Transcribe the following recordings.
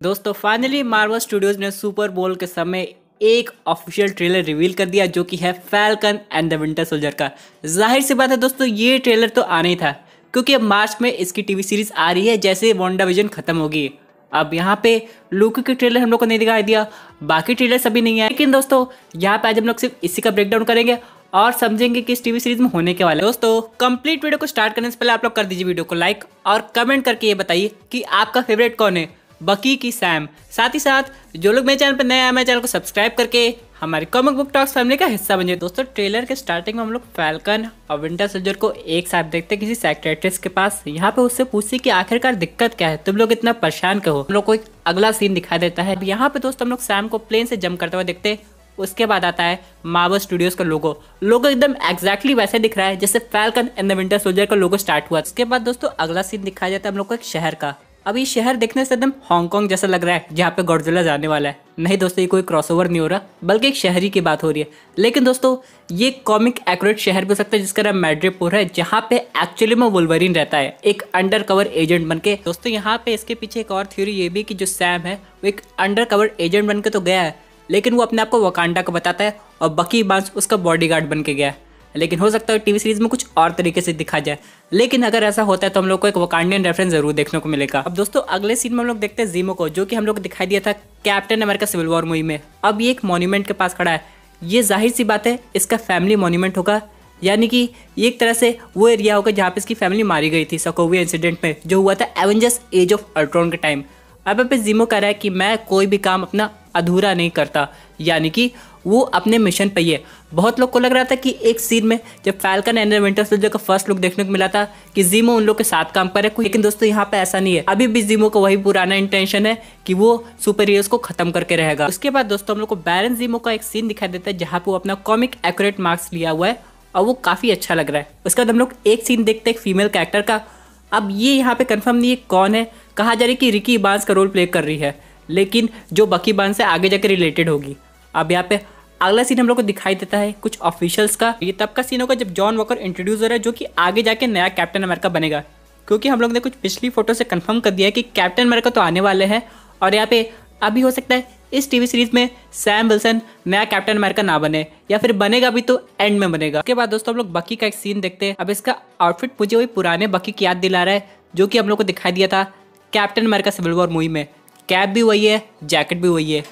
दोस्तों finally Marvel studios ने super बोल के समय एक ऑफिशियल ट्रेलर रिवील कर दिया जो कि है falcon and the Winter soldier का। जाहिर सी बात है दोस्तों, ये ट्रेलर तो आना ही था क्योंकि अब मार्च में इसकी टीवी सीरीज आ रही है जैसे वांडाविजन खत्म होगी। अब यहाँ पे लूकी के ट्रेलर हम लोग को नहीं दिखाई दिया, बाकी ट्रेलर सभी नहीं आए, लेकिन दोस्तों यहाँ पे आज हम लोग सिर्फ इसी का ब्रेकडाउन करेंगे और समझेंगे कि इस टीवी सीरीज में होने के वाला है। दोस्तों कंप्लीट वीडियो को स्टार्ट करने से पहले आप लोग कर दीजिए वीडियो को लाइक और कमेंट करके ये बताइए कि आपका फेवरेट कौन है, बकी की सैम। साथ ही साथ जो लोग मेरे चैनल पर नए आए मेरे चैनल को सब्सक्राइब करके हमारी कॉमिक बुक टॉक्स फैमिली का हिस्सा बनिए। दोस्तों ट्रेलर के स्टार्टिंग में हम लोग फैल्कन और विंटर सोल्जर को एक साथ देखते हैं किसी साइकियाट्रिस्ट के पास। यहाँ पे उससे पूछती कि आखिरकार दिक्कत क्या है, तुम लोग इतना परेशान क्यों हो। हम लोग को एक अगला सीन दिखा देता है। यहाँ पे दोस्तों हम लोग सैम को प्लेन से जंप करते हुए देखते हैं। उसके बाद आता है मार्वल स्टूडियोज का लोगो एकदम एग्जैक्टली वैसे दिख रहा है जैसे falcon and the Winter soldier का लोगो स्टार्ट हुआ। उसके बाद दोस्तों अगला सीन दिखाया जाता है हम लोग को एक शहर का। अब ये शहर देखने से एकदम हांगकांग जैसा लग रहा है जहाँ पे गॉडजिला जाने वाला है। नहीं दोस्तों ये कोई क्रॉसओवर नहीं हो रहा बल्कि एक शहरी की बात हो रही है। लेकिन दोस्तों ये कॉमिक एक्यूरेट शहर भी हो सकता है जिसका नाम मैड्रिपुर है, जहाँ पे एक्चुअली में वुल्वरीन रहता है एक अंडर कवर एजेंट बन के। दोस्तों यहाँ पे इसके पीछे एक और थ्योरी ये भी कि जो सैम है वो एक अंडर कवर एजेंट बन के तो गया है, लेकिन वो अपने आप को वकांडा को बताता है और बकी बांस उसका बॉडीगार्ड बन के गया है। लेकिन हो सकता है टीवी सीरीज में कुछ और तरीके से दिखा जाए, लेकिन अगर ऐसा होता है तो हम लोग को एक वकांडियन रेफरेंस जरूर देखने को मिलेगा। अब दोस्तों अगले सीन में हम लोग देखते हैं जीमो को, जो कि हम लोग को दिखाई दिया था Captain America Civil War movie में। अब ये एक मॉन्यूमेंट के पास खड़ा है। ये जाहिर सी बात है इसका फैमिली मॉन्यूमेंट होगा, यानी कि ये एक तरह से वो एरिया होगा जहाँ पे इसकी फैमिली मारी गई थी सोकोविया इंसिडेंट में जो हुआ था एवेंजर्स एज ऑफ अल्ट्रॉन के टाइम। अब पे जीमो कह रहा है कि मैं कोई भी काम अपना अधूरा नहीं करता, यानी कि वो अपने मिशन पे ही है। बहुत लोग को लग रहा था कि एक सीन में जब फैल्कन एंड विंटर सोल्जर का फर्स्ट लुक देखने को मिला था कि जीमो उन लोग के साथ काम करे, लेकिन दोस्तों यहाँ पे ऐसा नहीं है। अभी भी जीमो को वही पुराना इंटेंशन है कि वो सुपर हीरोज को खत्म करके रहेगा। उसके बाद दोस्तों हम लोग को बैरन जीमो का एक सीन दिखाई देता है जहाँ पे वो अपना कॉमिक एक्यूरेट मार्क्स लिया हुआ है और वो काफी अच्छा लग रहा है। उसके बाद हम लोग एक सीन देखते हैं एक फीमेल कैरेक्टर का। अब ये यहाँ पे कंफर्म नहीं है कौन है, कहा जा रहा है कि रिकी बांस का रोल प्ले कर रही है, लेकिन जो बकी बांस से आगे जाकर रिलेटेड होगी। अब यहाँ पे अगला सीन हम लोग को दिखाई देता है कुछ ऑफिशियल्स का। ये तब का सीन होगा जब जॉन वॉकर इंट्रोड्यूस हो रहा है जो कि आगे जाके नया कैप्टन अमेरिका बनेगा, क्योंकि हम लोग ने कुछ पिछली फोटो से कंफर्म कर दिया है कि कैप्टन अमेरिका तो आने वाले हैं। और यहाँ पे अभी हो सकता है इस टीवी सीरीज में सैम विल्सन नया कैप्टन अमेरिका ना बने, या फिर बनेगा भी तो एंड में बनेगा। उसके बाद दोस्तों हम लोग बकी का एक सीन देखते हैं। अब इसका आउटफिट मुझे वही पुराने बकी की याद दिला रहा है जो कि हम लोग को दिखाई दिया था Captain America Civil War movie में। कैप भी वही है, जैकेट भी वही है।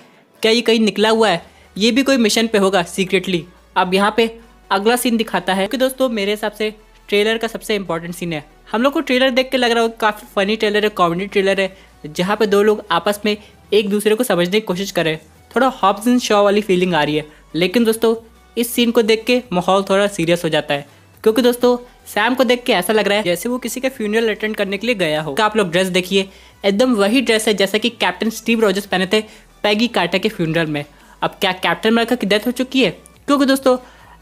क्या ये कहीं निकला हुआ है? ये भी कोई मिशन पे होगा सीक्रेटली। अब यहाँ पे अगला सीन दिखाता है कि दोस्तों मेरे हिसाब से ट्रेलर का सबसे इंपॉर्टेंट सीन है। हम लोग को ट्रेलर देख के लग रहा है काफ़ी फनी ट्रेलर है, कॉमेडी ट्रेलर है, जहाँ पे दो लोग आपस में एक दूसरे को समझने की कोशिश करें। थोड़ा हॉब्स एंड शॉ वाली फीलिंग आ रही है। लेकिन दोस्तों इस सीन को देख के माहौल थोड़ा सीरियस हो जाता है, क्योंकि दोस्तों सैम को देख के ऐसा लग रहा है जैसे वो किसी का फ्यूनरल अटेंड करने के लिए गया हो। आप लोग ड्रेस देखिए, एकदम वही ड्रेस है जैसा कि कैप्टन स्टीव रॉजर्स पहने थे पैगी कार्टर के फ्यूनरल में। अब क्या कैप्टन अमेरिका की डेथ हो चुकी है? क्योंकि दोस्तों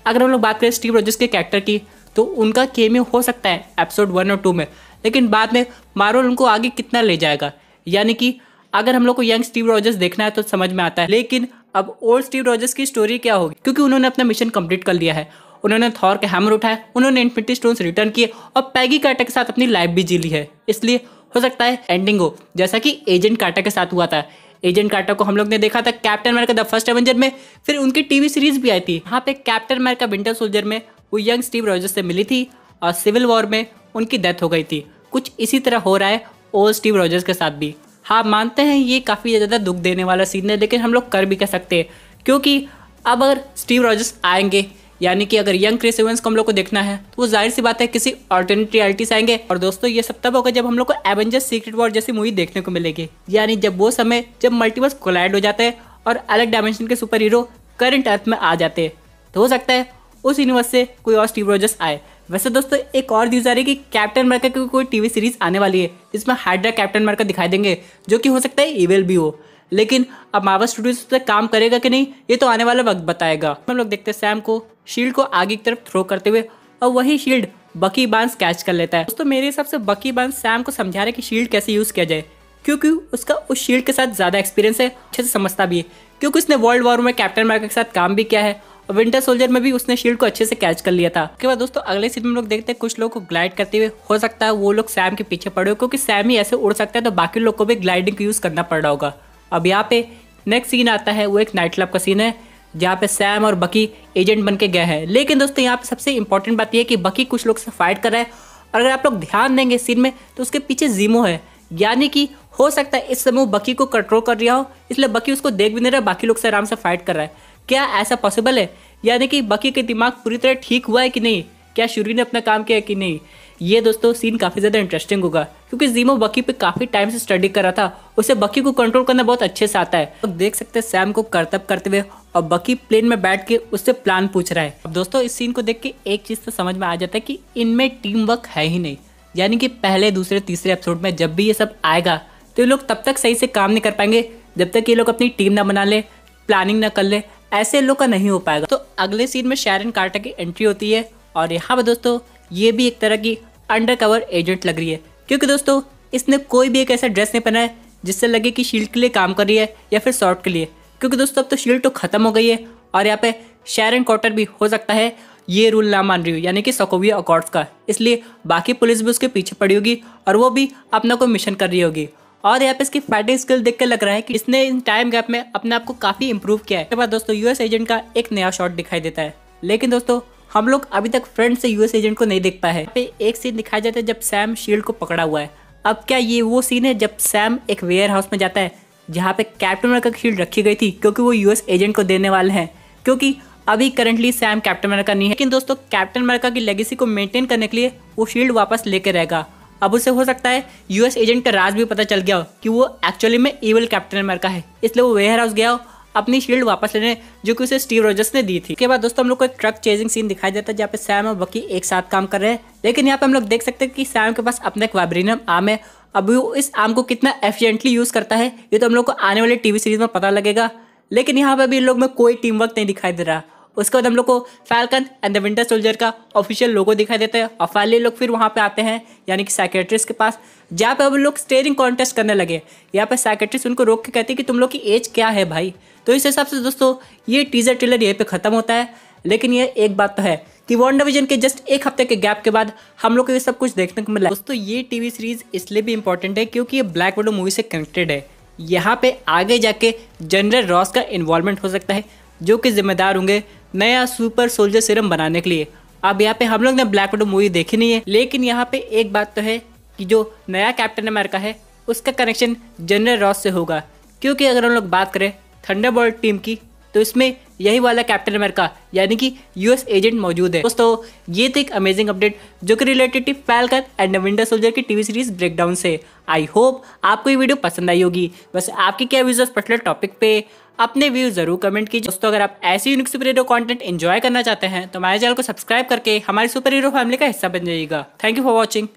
अगर हम लोग बात करें स्टीव रॉजर्स के कैरेक्टर की तो उनका केमियो हो सकता है एपिसोड 1 और 2 में, लेकिन बाद में मार्वल उनको आगे कितना ले जाएगा। यानी कि अगर हम लोग को यंग स्टीव रॉजर्स देखना है तो समझ में आता है, लेकिन अब ओल्ड स्टीव रॉजर्स की स्टोरी क्या होगी, क्योंकि उन्होंने अपना मिशन कंप्लीट कर लिया है। उन्होंने थॉर के हैमर उठाया, उन्होंने इन्फिनिटी स्टोन्स रिटर्न किए और पैगी कार्टर के साथ अपनी लाइफ भी जी ली है। इसलिए हो सकता है एंडिंग हो जैसा कि एजेंट कार्टर के साथ हुआ था। एजेंट कार्टर को हम लोग ने देखा था Captain America the first Avenger में, फिर उनकी टीवी सीरीज भी आई थी। यहाँ पे कैप्टन अमेरिका विंटर सोल्जर में वो यंग स्टीव रॉजर्स से मिली थी और सिविल वॉर में उनकी डेथ हो गई थी। कुछ इसी तरह हो रहा है ओल्ड स्टीव रॉजर्स के साथ भी। हाँ मानते हैं ये काफ़ी ज़्यादा दुख देने वाला सीन है, लेकिन हम लोग कर भी कह सकते हैं, क्योंकि अब अगर स्टीव रॉजर्स आएंगे, यानी कि अगर यंग क्रिस इवेंस को हम लोग को देखना है तो वो जाहिर सी बात है किसी ऑल्टरनेट रियलिटी से आएंगे। और दोस्तों ये सब तब होगा जब हम लोग को एवेंजर्स सीक्रेट वॉर जैसी मूवी देखने को मिलेगी, यानी जब वो समय जब मल्टीवर्स कोलाइड हो जाते हैं और अलग डायमेंशन के सुपर हीरो करंट अर्थ में आ जाते हैं, तो हो सकता है उस यूनिवर्स से कोई और स्टीव रॉजर्स आए। वैसे दोस्तों एक और न्यूज़ आ रही है कि कैप्टन अमेरिका की कोई टीवी सीरीज आने वाली है जिसमें हाइड्रा कैप्टन अमेरिका दिखाई देंगे, जो कि हो सकता है इविल भी हो। लेकिन अब मार्वल स्टूडियोज पे काम करेगा कि नहीं ये तो आने वाला वक्त बताएगा। हम लोग देखते हैं सैम को शील्ड को आगे की तरफ थ्रो करते हुए और वही शील्ड बकी बांस कैच कर लेता है। दोस्तों मेरे हिसाब से बकी बांस सैम को समझा रहा है कि शील्ड कैसे यूज किया जाए, क्योंकि उसका उस शील्ड के साथ ज्यादा एक्सपीरियंस है, अच्छे से समझता भी है, क्योंकि उसने वर्ल्ड वॉर में कैप्टन अमेरिका के साथ काम भी किया है विंटर सोल्जर में भी उसने शील्ड को अच्छे से कैच कर लिया था। उसके बाद दोस्तों अगले सीन में हम लोग देखते हैं कुछ लोग को ग्लाइड करते हुए, हो सकता है वो लोग सैम के पीछे पड़े हो, क्योंकि सैम ही ऐसे उड़ सकता है तो बाकी लोग को भी ग्लाइडिंग का यूज करना पड़ रहा होगा। अब यहाँ पे नेक्स्ट सीन आता है, वो एक नाइट क्लब का सीन है जहाँ पे सैम और बकी एजेंट बन के गए हैं। लेकिन दोस्तों यहाँ पे सबसे इंपॉर्टेंट बात यह है कि बकी कुछ लोग से फाइट कर रहा है, और अगर आप लोग ध्यान देंगे सीन में तो उसके पीछे जीमो है, यानी कि हो सकता है इस समय वो बकी को कंट्रोल कर रहा हो, इसलिए बकी उसको देख भी नहीं रहा, बाकी लोग से आराम से फाइट कर रहा है। क्या ऐसा पॉसिबल है? यानी कि बकी के दिमाग पूरी तरह ठीक हुआ है कि नहीं, क्या शूरी ने अपना काम किया है कि नहीं? ये दोस्तों सीन काफ़ी ज़्यादा इंटरेस्टिंग होगा, क्योंकि जीमो बकी पे काफ़ी टाइम से स्टडी कर रहा था, उसे बकी को कंट्रोल करना बहुत अच्छे से आता है। तो देख सकते हैं सैम को करतब करते हुए और बकी प्लेन में बैठ के उससे प्लान पूछ रहा है। अब दोस्तों इस सीन को देख के एक चीज़ तो समझ में आ जाता है कि इनमें टीम वर्क है ही नहीं, यानी कि पहले दूसरे तीसरे एपिसोड में जब भी ये सब आएगा तो ये लोग तब तक सही से काम नहीं कर पाएंगे जब तक ये लोग अपनी टीम ना बना ले, प्लानिंग ना कर ले, ऐसे लोग का नहीं हो पाएगा। तो अगले सीन में शैरन कार्टर की एंट्री होती है, और यहाँ पर दोस्तों ये भी एक तरह की अंडरकवर एजेंट लग रही है, क्योंकि दोस्तों इसने कोई भी एक ऐसा ड्रेस नहीं पहना है जिससे लगे कि शील्ड के लिए काम कर रही है या फिर शॉर्ट के लिए, क्योंकि दोस्तों अब तो शील्ड तो खत्म हो गई है, और यहाँ पे शैरन कार्टर भी हो सकता है ये रूल ना मान रही हो, यानी कि सोकोविया अकॉर्ड्स का, इसलिए बाकी पुलिस भी उसके पीछे पड़ी होगी और वो भी अपना कोई मिशन कर रही होगी। और यहाँ पे इसकी फाइटिंग स्किल देख के लग रहा है कि इसने इन टाइम गैप में अपने आप को काफी इंप्रूव किया है। उसके बाद दोस्तों यूएस एजेंट का एक नया शॉट दिखाई देता है, लेकिन दोस्तों हम लोग अभी तक फ्रंट से यूएस एजेंट को नहीं देख पाए हैं। यहाँ पे एक सीन दिखाया जाता है जब सैम शील्ड को पकड़ा हुआ है। अब क्या ये वो सीन है जब सैम एक वेयर हाउस में जाता है जहाँ पे कैप्टन अमेरिका की शील्ड रखी गई थी, क्योंकि वो यूएस एजेंट को देने वाले हैं, क्योंकि अभी करंटली सैम कैप्टन अमेरिका नहीं है, लेकिन दोस्तों कैप्टन अमेरिका की लेगेसी को मेंटेन करने के लिए वो शील्ड वापस लेके रहेगा। अब उसे हो सकता है यूएस एजेंट का राज भी पता चल गया हो कि वो एक्चुअली में इविल कैप्टन अमेरिका है, इसलिए वो वेयर हाउस गया हो अपनी शील्ड वापस लेने, जो कि उसे स्टीव रॉजर्स ने दी थी। उसके बाद दोस्तों हम लोग को एक ट्रक चेजिंग सीन दिखाई देता है जहाँ पे सैम और बकी एक साथ काम कर रहे हैं, लेकिन यहाँ पे हम लोग देख सकते हैं कि सैम के पास अपना एक वाइब्रेनियम आर्म है। अब वो इस आर्म को कितना एफिशिएंटली यूज करता है ये तो हम लोग को आने वाले टीवी सीरीज में पता लगेगा, लेकिन यहाँ पे भी इन लोग में कोई टीम वर्क नहीं दिखाई दे रहा। उसके बाद हम लोग को falcon and the Winter soldier का ऑफिशियल लोगो दिखाई देता है, और फाइनली लोग फिर वहाँ पे आते हैं, यानी कि साइकेट्रिस्ट के पास, जहाँ पे अब लोग स्टेयरिंग कॉन्टेस्ट करने लगे। यहाँ पे साइकेट्रिस्ट उनको रोक के कहती है कि तुम लोग की एज क्या है भाई। तो इस हिसाब से दोस्तों ये टीजर ट्रेलर यहीं पे खत्म होता है, लेकिन ये एक बात तो है कि WandaVision के जस्ट एक हफ्ते के गैप के बाद हम लोग को ये सब कुछ देखने को मिला। दोस्तों ये टीवी सीरीज इसलिए भी इंपॉर्टेंट है क्योंकि ये ब्लैक विडो मूवी से कनेक्टेड है। यहाँ पे आगे जाके जनरल रॉस का इन्वॉल्वमेंट हो सकता है, जो कि जिम्मेदार होंगे नया सुपर सोल्जर सीरम बनाने के लिए। अब यहाँ पे हम लोग ने ब्लैक विडो मूवी देखी नहीं है, लेकिन यहाँ पे एक बात तो है कि जो नया कैप्टन अमेरिका है उसका कनेक्शन जनरल रॉस से होगा, क्योंकि अगर हम लोग बात करें थंडरबोल्ट टीम की तो इसमें यही वाला कैप्टन अमेरिका यानी कि यूएस एजेंट मौजूद है। दोस्तों ये तो एक अमेजिंग अपडेट जो कि related to Falcon and the Winter Soldier की टीवी सीरीज ब्रेकडाउन से। आई होप आपको ये वीडियो पसंद आई होगी। वैसे आपके क्या व्यूज इस पर्टिकुलर टॉपिक पे, अपने व्यूज जरूर कमेंट कीजिए। दोस्तों अगर आप ऐसी unique super hero content enjoy करना चाहते हैं तो हमारे चैनल को सब्सक्राइब करके हमारी सुपर हीरो फैमिली का हिस्सा बन जाइएगा। Thank you for watching.